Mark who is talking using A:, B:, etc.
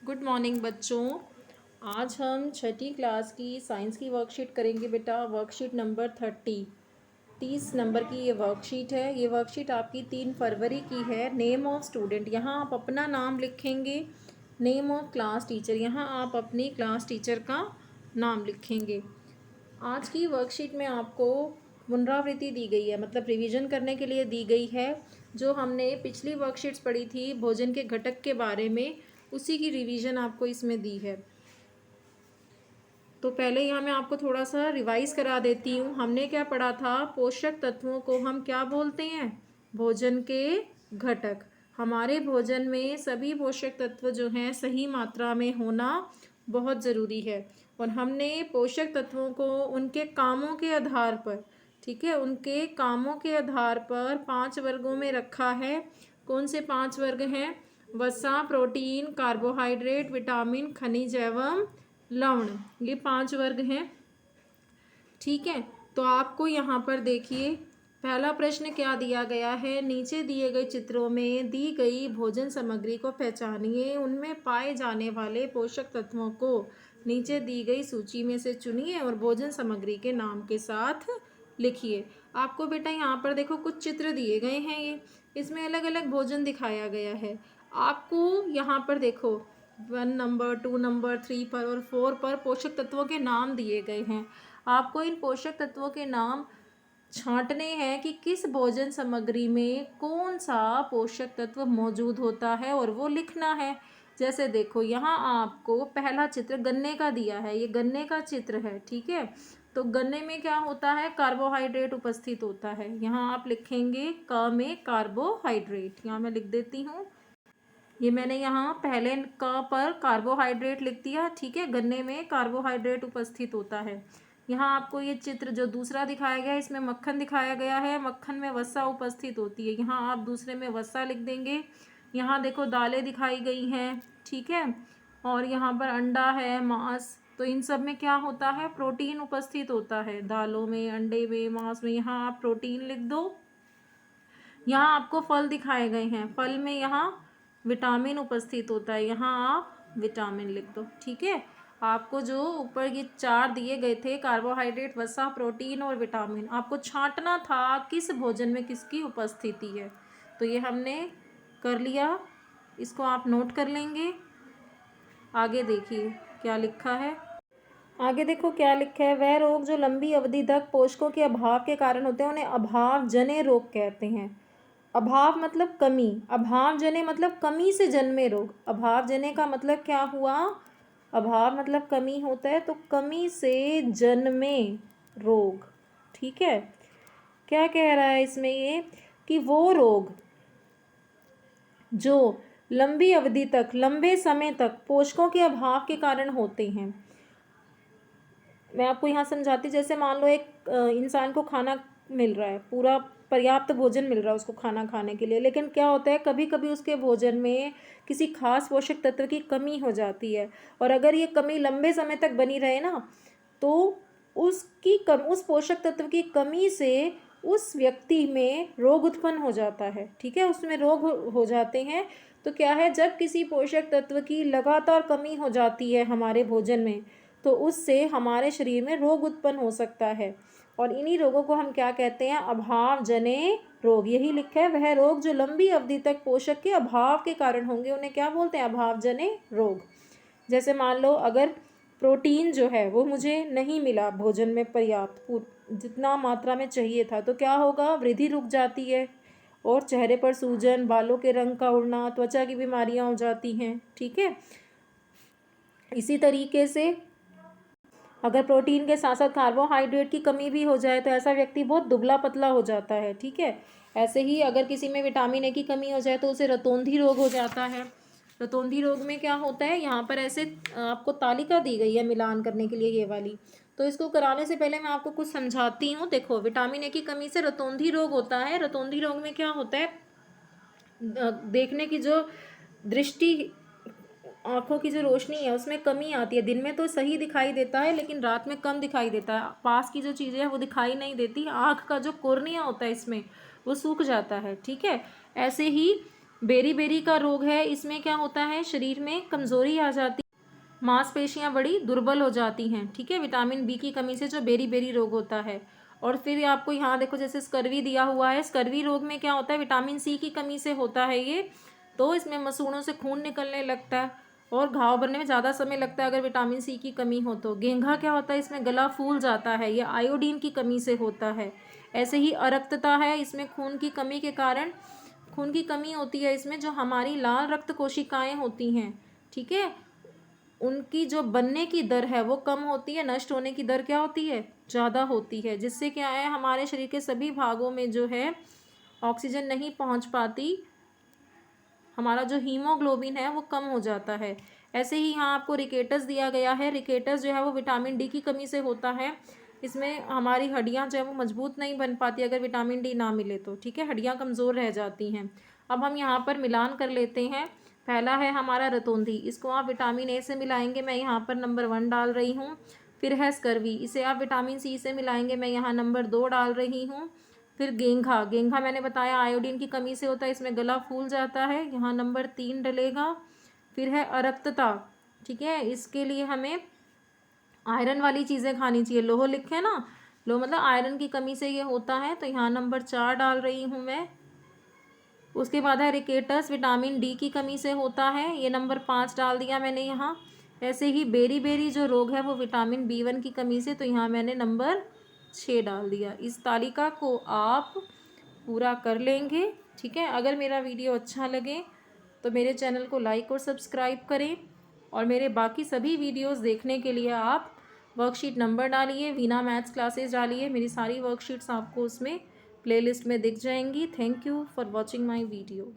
A: Good morning बच्चों। आज हम छठी क्लास की साइंस की वर्कशीट करेंगे बेटा। वर्कशीट नंबर 30 नंबर की ये वर्कशीट है। ये वर्कशीट आपकी 3 फरवरी की है। नेम ऑफ स्टूडेंट, यहाँ आप अपना नाम लिखेंगे। नेम ऑफ क्लास टीचर, यहाँ आप अपनी क्लास टीचर का नाम लिखेंगे। आज की वर्कशीट में आपको पुनरावृत्ति दी गई है, मतलब रिवीजन करने के लिए दी गई है। जो हमने पिछली वर्कशीट्स पढ़ी थी भोजन के घटक के बारे में, उसी की रिवीजन आपको इसमें दी है। तो पहले यहाँ मैं आपको थोड़ा सा रिवाइज करा देती हूँ। हमने क्या पढ़ा था? पोषक तत्वों को हम क्या बोलते हैं? भोजन के घटक। हमारे भोजन में सभी पोषक तत्व जो हैं सही मात्रा में होना बहुत ज़रूरी है। और हमने पोषक तत्वों को उनके कामों के आधार पर, ठीक है, उनके कामों के आधार पर 5 वर्गों में रखा है। कौन से 5 वर्ग हैं? वसा, प्रोटीन, कार्बोहाइड्रेट, विटामिन, खनिज एवं लवण, ये 5 वर्ग हैं। ठीक है, तो आपको यहाँ पर देखिए पहला प्रश्न क्या दिया गया है। नीचे दिए गए चित्रों में दी गई भोजन सामग्री को पहचानिए। उनमें पाए जाने वाले पोषक तत्वों को नीचे दी गई सूची में से चुनिए और भोजन सामग्री के नाम के साथ लिखिए। आपको बेटा यहाँ पर देखो कुछ चित्र दिए गए हैं, ये इसमें अलग अलग भोजन दिखाया गया है। आपको यहाँ पर देखो 1 नंबर, 2 नंबर, 3 पर और 4 पर पोषक तत्वों के नाम दिए गए हैं। आपको इन पोषक तत्वों के नाम छांटने हैं कि किस भोजन सामग्री में कौन सा पोषक तत्व मौजूद होता है और वो लिखना है। जैसे देखो यहाँ आपको पहला चित्र गन्ने का दिया है, ये गन्ने का चित्र है। ठीक है, तो गन्ने में क्या होता है? कार्बोहाइड्रेट उपस्थित होता है। यहाँ आप लिखेंगे क में कार्बोहाइड्रेट, यहाँ मैं लिख देती हूँ। ये मैंने यहाँ पहले क पर कार्बोहाइड्रेट लिख दिया। ठीक है, गन्ने में कार्बोहाइड्रेट उपस्थित होता है। यहाँ आपको ये चित्र जो दूसरा दिखाया गया है, इसमें मक्खन दिखाया गया है। मक्खन में वसा उपस्थित होती है, यहाँ आप दूसरे में वसा लिख देंगे। यहाँ देखो दालें दिखाई गई हैं। ठीक है, और यहाँ पर अंडा है, मांस, तो इन सब में क्या होता है? प्रोटीन उपस्थित होता है। दालों में, अंडे में, मांस में, यहाँ आप प्रोटीन लिख दो। यहाँ आपको फल दिखाए गए हैं, फल में यहाँ विटामिन उपस्थित होता है, यहाँ आप विटामिन लिख दो। ठीक है, आपको जो ऊपर ये 4 दिए गए थे, कार्बोहाइड्रेट, वसा, प्रोटीन और विटामिन, आपको छांटना था किस भोजन में किसकी उपस्थिति है। तो ये हमने कर लिया, इसको आप नोट कर लेंगे। आगे देखिए क्या लिखा है। आगे देखो क्या लिखा है। वह रोग जो लंबी अवधि तक पोषकों के अभाव के कारण होते हैं उन्हें अभाव जन्य रोग कहते हैं। अभाव मतलब कमी, अभाव जन्य मतलब कमी से जन्मे रोग। अभाव जन्य का मतलब क्या हुआ? अभाव मतलब कमी होता है, तो कमी से जन्मे रोग। ठीक है, क्या कह रहा है इसमें ये कि वो रोग जो लंबी अवधि तक, लंबे समय तक पोषकों के अभाव के कारण होते हैं। मैं आपको यहाँ समझाती, जैसे मान लो एक इंसान को खाना मिल रहा है, पूरा पर्याप्त भोजन मिल रहा है उसको खाना खाने के लिए, लेकिन क्या होता है कभी कभी उसके भोजन में किसी खास पोषक तत्व की कमी हो जाती है। और अगर ये कमी लंबे समय तक बनी रहे ना, तो उस पोषक तत्व की कमी से उस व्यक्ति में रोग उत्पन्न हो जाता है। ठीक है, उसमें रोग हो जाते हैं। तो क्या है, जब किसी पोषक तत्व की लगातार कमी हो जाती है हमारे भोजन में, तो उससे हमारे शरीर में रोग उत्पन्न हो सकता है। और इन्हीं रोगों को हम क्या कहते हैं? अभाव जन्य रोग। यही लिखा है, वह रोग जो लंबी अवधि तक पोषक के अभाव के कारण होंगे उन्हें क्या बोलते हैं? अभाव जन्य रोग। जैसे मान लो अगर प्रोटीन जो है वो मुझे नहीं मिला भोजन में पर्याप्त, जितना मात्रा में चाहिए था, तो क्या होगा? वृद्धि रुक जाती है और चेहरे पर सूजन, बालों के रंग का उड़ना, त्वचा की बीमारियां हो जाती हैं। ठीक है, इसी तरीके से अगर प्रोटीन के साथ साथ कार्बोहाइड्रेट की कमी भी हो जाए तो ऐसा व्यक्ति बहुत दुबला पतला हो जाता है। ठीक है, ऐसे ही अगर किसी में विटामिन ए की कमी हो जाए तो उसे रतौंधी रोग हो जाता है। रतौंधी रोग में क्या होता है, यहाँ पर ऐसे आपको तालिका दी गई है मिलान करने के लिए, ये वाली। तो इसको कराने से पहले मैं आपको कुछ समझाती हूँ। देखो, विटामिन ए की कमी से रतौंधी रोग होता है। रतौंधी रोग में क्या होता है, देखने की जो दृष्टि, आँखों की जो रोशनी है उसमें कमी आती है। दिन में तो सही दिखाई देता है लेकिन रात में कम दिखाई देता है। पास की जो चीज़ें हैं वो दिखाई नहीं देती। आँख का जो कॉर्निया होता है इसमें वो सूख जाता है। ठीक है, ऐसे ही बेरी का रोग है, इसमें क्या होता है, शरीर में कमज़ोरी आ जाती, मांसपेशियां बड़ी दुर्बल हो जाती हैं, ठीक है, विटामिन बी की कमी से, जो बेरी रोग होता है। और फिर आपको यहाँ देखो जैसे स्कर्वी दिया हुआ है, स्कर्वी रोग में क्या होता है, विटामिन सी की कमी से होता है ये। तो इसमें मसूड़ों से खून निकलने लगता है और घाव भरने में ज़्यादा समय लगता है अगर विटामिन सी की कमी हो तो। गेंघा क्या होता है, इसमें गला फूल जाता है, ये आयोडीन की कमी से होता है। ऐसे ही अरक्तता है, इसमें खून की कमी के कारण, खून की कमी होती है इसमें, जो हमारी लाल रक्त कोशिकाएं होती हैं, ठीक है, उनकी जो बनने की दर है वो कम होती है, नष्ट होने की दर क्या होती है, ज़्यादा होती है, जिससे क्या है, हमारे शरीर के सभी भागों में जो है ऑक्सीजन नहीं पहुंच पाती, हमारा जो हीमोग्लोबिन है वो कम हो जाता है। ऐसे ही यहाँ आपको रिकेटस दिया गया है, रिकेटस जो है वो विटामिन डी की कमी से होता है। इसमें हमारी हड्डियाँ जो है वो मजबूत नहीं बन पाती अगर विटामिन डी ना मिले तो, ठीक है, हड्डियाँ कमज़ोर रह जाती हैं। अब हम यहाँ पर मिलान कर लेते हैं। पहला है हमारा रतौंधी, इसको आप विटामिन ए से मिलाएंगे, मैं यहाँ पर नंबर 1 डाल रही हूँ। फिर है स्कर्वी, इसे आप विटामिन सी से मिलाएंगे, मैं यहाँ नंबर 2 डाल रही हूँ। फिर गेंघा मैंने बताया आयोडीन की कमी से होता है, इसमें गला फूल जाता है, यहाँ नंबर 3 डलेगा। फिर है अरक्तता, ठीक है, इसके लिए हमें आयरन वाली चीज़ें खानी चाहिए, लोह लिखे ना, लोह मतलब आयरन की कमी से ये होता है, तो यहाँ नंबर 4 डाल रही हूँ मैं। उसके बाद है रिकेटस, विटामिन डी की कमी से होता है, ये नंबर 5 डाल दिया मैंने यहाँ। ऐसे ही बेरी जो रोग है वो विटामिन B1 की कमी से, तो यहाँ मैंने नंबर 6 डाल दिया। इस तालिका को आप पूरा कर लेंगे, ठीक है। अगर मेरा वीडियो अच्छा लगे तो मेरे चैनल को लाइक और सब्सक्राइब करें, और मेरे बाकी सभी वीडियोस देखने के लिए आप वर्कशीट नंबर डालिए, वीना मैथ्स क्लासेस डालिए, मेरी सारी वर्कशीट्स आपको उसमें प्लेलिस्ट में दिख जाएंगी। Thank you for watching my video.